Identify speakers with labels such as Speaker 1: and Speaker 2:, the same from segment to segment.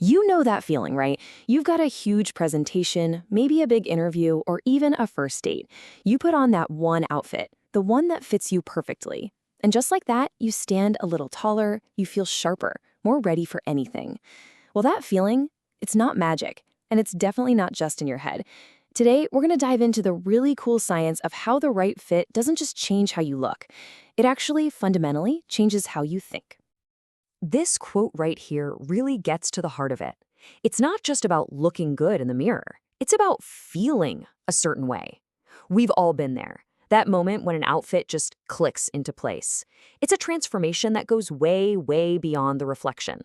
Speaker 1: You know that feeling, right? You've got a huge presentation, maybe a big interview, or even a first date. You put on that one outfit, the one that fits you perfectly. And just like that, you stand a little taller, you feel sharper, more ready for anything. Well, that feeling, it's not magic, and it's definitely not just in your head. Today, we're going to dive into the really cool science of how the right fit doesn't just change how you look. It actually fundamentally changes how you think.
Speaker 2: This quote right here really gets to the heart of it. It's not just about looking good in the mirror. It's about feeling a certain way. We've all been there. That moment when an outfit just clicks into place. It's a transformation that goes way, way beyond the reflection.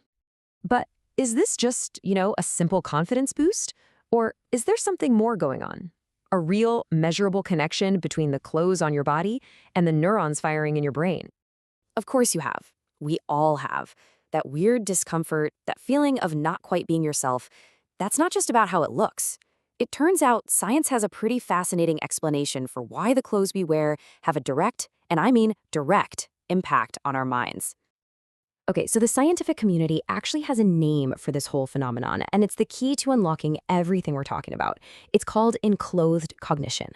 Speaker 2: But is this just, a simple confidence boost? Or is there something more going on? A real, measurable connection between the clothes on your body and the neurons firing in your brain?
Speaker 1: Of course you have. We all have. That weird discomfort, that feeling of not quite being yourself, that's not just about how it looks. It turns out science has a pretty fascinating explanation for why the clothes we wear have a direct, and I mean direct, impact on our minds.
Speaker 2: Okay, so the scientific community actually has a name for this whole phenomenon, and it's the key to unlocking everything we're talking about. It's called enclothed cognition.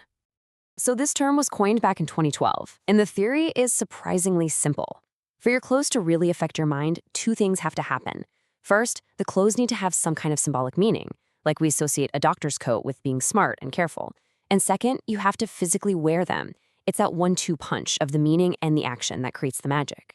Speaker 2: So this term was coined back in 2012, and the theory is surprisingly simple. For your clothes to really affect your mind, two things have to happen. First, the clothes need to have some kind of symbolic meaning, like we associate a doctor's coat with being smart and careful. And second, you have to physically wear them. It's that 1-2 punch of the meaning and the action that creates the magic.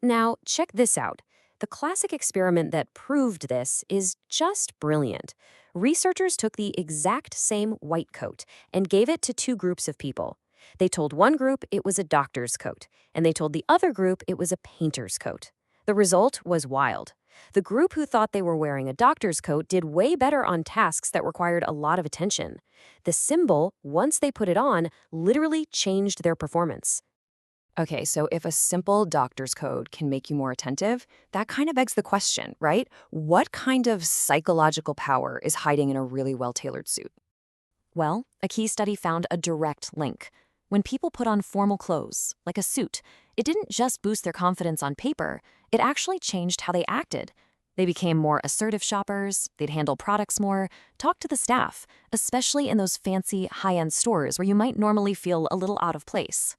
Speaker 2: Now, check this out. The classic experiment that proved this is just brilliant. Researchers took the exact same white coat and gave it to two groups of people. They told one group it was a doctor's coat, and they told the other group it was a painter's coat. The result was wild. The group who thought they were wearing a doctor's coat did way better on tasks that required a lot of attention. The symbol, once they put it on, literally changed their performance.
Speaker 1: Okay, so if a simple doctor's code can make you more attentive, that kind of begs the question, right? What kind of psychological power is hiding in a really well-tailored suit?
Speaker 2: Well, a key study found a direct link. When people put on formal clothes, like a suit, it didn't just boost their confidence on paper, it actually changed how they acted. They became more assertive shoppers, they'd handle products more, talk to the staff, especially in those fancy, high-end stores where you might normally feel a little out of place.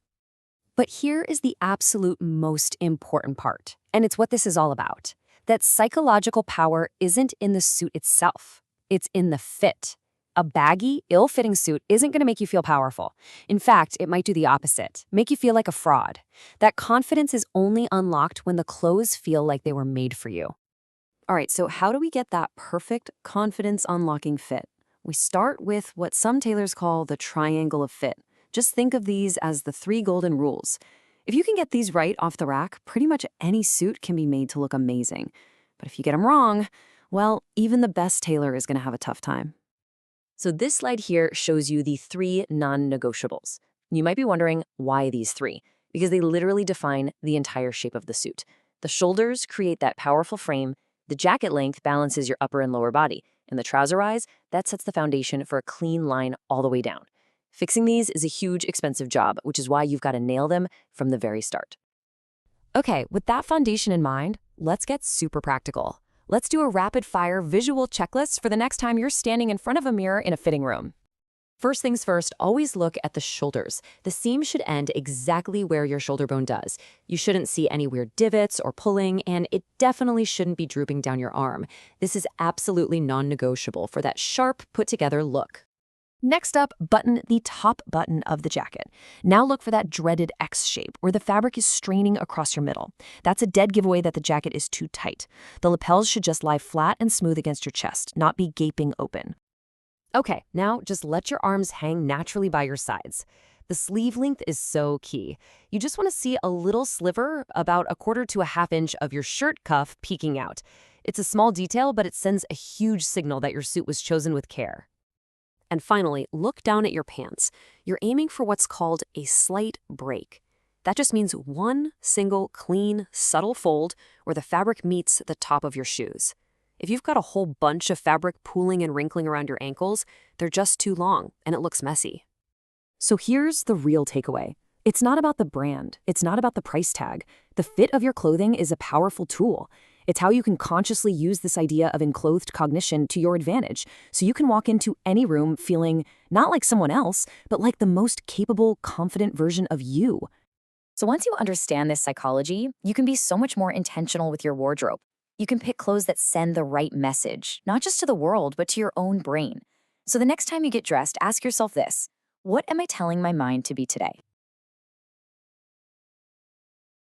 Speaker 2: But here is the absolute most important part, and it's what this is all about. That psychological power isn't in the suit itself, it's in the fit. A baggy, ill-fitting suit isn't going to make you feel powerful. In fact, it might do the opposite, make you feel like a fraud. That confidence is only unlocked when the clothes feel like they were made for you.
Speaker 1: All right, so how do we get that perfect confidence-unlocking fit? We start with what some tailors call the triangle of fit. Just think of these as the 3 golden rules. If you can get these right off the rack, pretty much any suit can be made to look amazing. But if you get them wrong, well, even the best tailor is going to have a tough time.
Speaker 2: So this slide here shows you the 3 non-negotiables. You might be wondering why these 3, because they literally define the entire shape of the suit. The shoulders create that powerful frame, the jacket length balances your upper and lower body, and the trouser rise, that sets the foundation for a clean line all the way down. Fixing these is a huge, expensive job, which is why you've got to nail them from the very start. Okay, with that foundation in mind, let's get super practical. Let's do a rapid-fire visual checklist for the next time you're standing in front of a mirror in a fitting room. First things first, always look at the shoulders. The seam should end exactly where your shoulder bone does. You shouldn't see any weird divots or pulling, and it definitely shouldn't be drooping down your arm. This is absolutely non-negotiable for that sharp, put-together look. Next up, button the top button of the jacket. Now look for that dreaded X shape where the fabric is straining across your middle. That's a dead giveaway that the jacket is too tight. The lapels should just lie flat and smooth against your chest, not be gaping open. Okay, now just let your arms hang naturally by your sides. The sleeve length is so key. You just want to see a little sliver, about 1/4 to 1/2 inch of your shirt cuff peeking out. It's a small detail, but it sends a huge signal that your suit was chosen with care. And finally, look down at your pants. You're aiming for what's called a slight break. That just means one single, clean, subtle fold where the fabric meets the top of your shoes. If you've got a whole bunch of fabric pooling and wrinkling around your ankles, they're just too long, and it looks messy. So here's the real takeaway. It's not about the brand. It's not about the price tag. The fit of your clothing is a powerful tool.
Speaker 1: It's how you can consciously use this idea of enclothed cognition to your advantage, so you can walk into any room feeling not like someone else, but like the most capable, confident version of you.
Speaker 2: So once you understand this psychology, you can be so much more intentional with your wardrobe. You can pick clothes that send the right message, not just to the world, but to your own brain. So the next time you get dressed, ask yourself this: what am I telling my mind to be today?